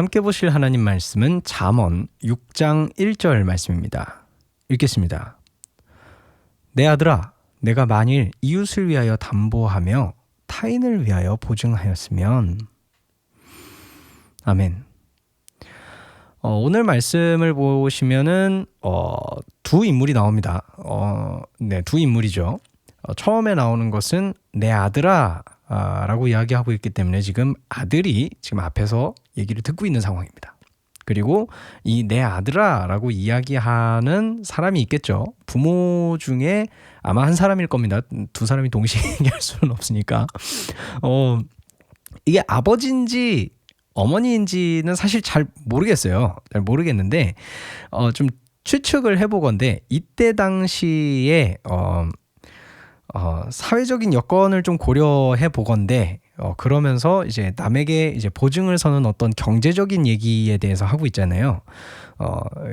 함께 보실 하나님 말씀은 잠언 6장 1절 말씀입니다. 읽겠습니다. 내 아들아, 내가 만일 이웃을 위하여 담보하며 타인을 위하여 보증하였으면. 아멘. 오늘 말씀을 보시면은 두 인물이 나옵니다. 두 인물이죠. 처음에 나오는 것은 내 아들아 라고 이야기하고 있기 때문에 지금 아들이 지금 앞에서 얘기를 듣고 있는 상황입니다. 그리고 이 내 아들아 라고 이야기하는 사람이 있겠죠. 부모 중에 아마 한 사람일 겁니다. 두 사람이 동시에 얘기할 수는 없으니까. 이게 아버지인지 어머니인지는 사실 잘 모르겠어요. 잘 모르겠는데 좀 추측을 해보건대 이때 당시에 사회적인 여건을 좀 고려해 보건대 그러면서 이제 남에게 이제 보증을 서는 어떤 경제적인 얘기에 대해서 하고 있잖아요.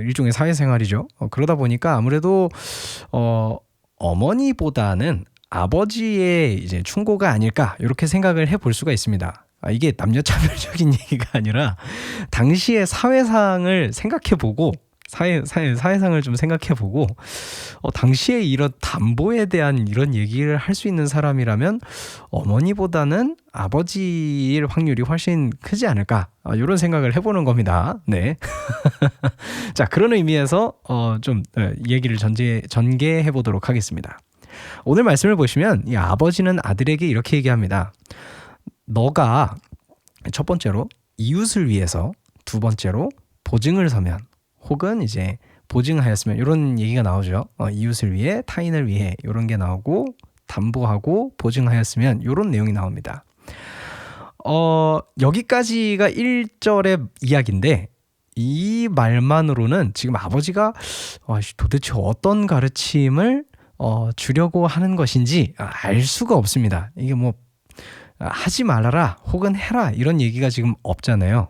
일종의 사회생활이죠. 그러다 보니까 아무래도 어머니보다는 아버지의 이제 충고가 아닐까 이렇게 생각을 해볼 수가 있습니다. 이게 남녀차별적인 얘기가 아니라 당시의 사회상을 생각해보고 사회상을 좀 생각해보고 당시에 이런 담보에 대한 이런 얘기를 할 수 있는 사람이라면 어머니보다는 아버지일 확률이 훨씬 크지 않을까 이런 생각을 해보는 겁니다. 네. 자, 그런 의미에서 좀 얘기를 전개해 보도록 하겠습니다. 오늘 말씀을 보시면 이 아버지는 아들에게 이렇게 얘기합니다. 너가 첫 번째로 이웃을 위해서, 두 번째로 보증을 서면, 혹은 이제 보증하였으면 이런 얘기가 나오죠. 이웃을 위해, 타인을 위해 이런 게 나오고 담보하고 보증하였으면 이런 내용이 나옵니다. 여기까지가 1절의 이야기인데 이 말만으로는 지금 아버지가 도대체 어떤 가르침을 주려고 하는 것인지 알 수가 없습니다. 이게 뭐 하지 말아라 혹은 해라 이런 얘기가 지금 없잖아요.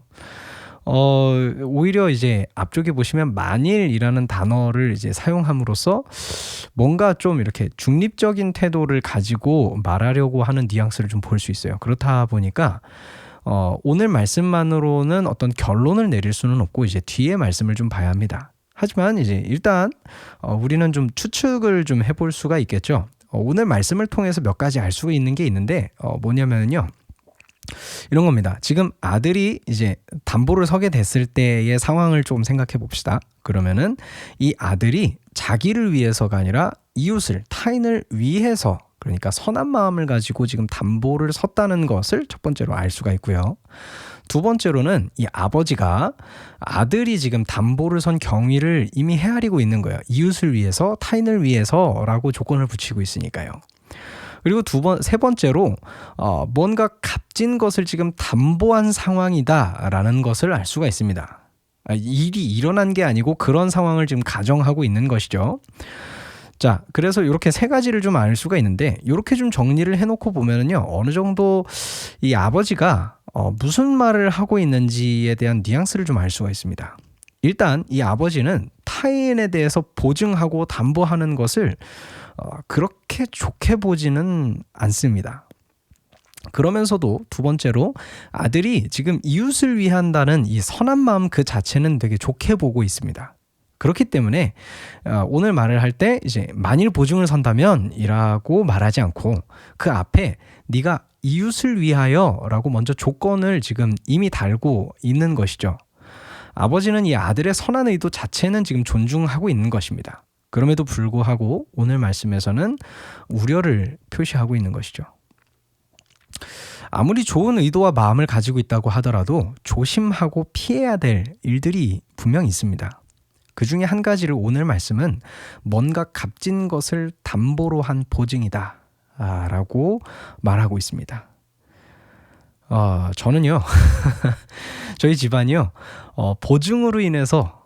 오히려 이제 앞쪽에 보시면 만일이라는 단어를 이제 사용함으로써 뭔가 좀 이렇게 중립적인 태도를 가지고 말하려고 하는 뉘앙스를 좀 볼 수 있어요. 그렇다 보니까 오늘 말씀만으로는 어떤 결론을 내릴 수는 없고 이제 뒤에 말씀을 좀 봐야 합니다. 하지만 이제 일단 우리는 좀 추측을 좀 해볼 수가 있겠죠. 오늘 말씀을 통해서 몇 가지 알 수 있는 게 있는데 뭐냐면요. 이런 겁니다. 지금 아들이 이제 담보를 서게 됐을 때의 상황을 좀 생각해 봅시다. 그러면은 이 아들이 자기를 위해서가 아니라 이웃을, 타인을 위해서, 그러니까 선한 마음을 가지고 지금 담보를 섰다는 것을 첫 번째로 알 수가 있고요. 두 번째로는 이 아버지가 아들이 지금 담보를 선 경위를 이미 헤아리고 있는 거예요. 이웃을 위해서, 타인을 위해서라고 조건을 붙이고 있으니까요. 그리고 세 번째로 뭔가 값진 것을 지금 담보한 상황이다라는 것을 알 수가 있습니다. 일이 일어난 게 아니고 그런 상황을 지금 가정하고 있는 것이죠. 자, 그래서 이렇게 세 가지를 좀 알 수가 있는데 이렇게 좀 정리를 해놓고 보면은요, 어느 정도 이 아버지가 무슨 말을 하고 있는지에 대한 뉘앙스를 좀 알 수가 있습니다. 일단 이 아버지는 타인에 대해서 보증하고 담보하는 것을 그렇게 좋게 보지는 않습니다. 그러면서도 두 번째로 아들이 지금 이웃을 위한다는 이 선한 마음 그 자체는 되게 좋게 보고 있습니다. 그렇기 때문에 오늘 말을 할 때 이제 만일 보증을 선다면 이라고 말하지 않고 그 앞에 네가 이웃을 위하여 라고 먼저 조건을 지금 이미 달고 있는 것이죠. 아버지는 이 아들의 선한 의도 자체는 지금 존중하고 있는 것입니다. 그럼에도 불구하고 오늘 말씀에서는 우려를 표시하고 있는 것이죠. 아무리 좋은 의도와 마음을 가지고 있다고 하더라도 조심하고 피해야 될 일들이 분명히 있습니다. 그 중에 한 가지를 오늘 말씀은 뭔가 값진 것을 담보로 한 보증이다 라고 말하고 있습니다. 저는요 저희 집안이요 보증으로 인해서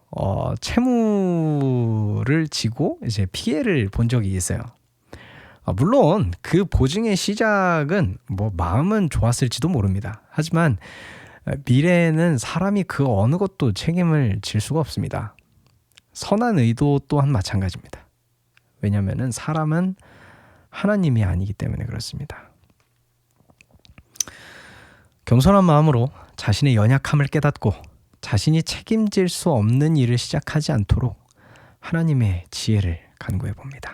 채무를 지고 이제 피해를 본 적이 있어요. 물론 그 보증의 시작은 뭐 마음은 좋았을지도 모릅니다. 하지만 미래에는 사람이 그 어느 것도 책임을 질 수가 없습니다. 선한 의도 또한 마찬가지입니다. 왜냐하면 사람은 하나님이 아니기 때문에 그렇습니다. 겸손한 마음으로 자신의 연약함을 깨닫고 자신이 책임질 수 없는 일을 시작하지 않도록 하나님의 지혜를 간구해 봅니다.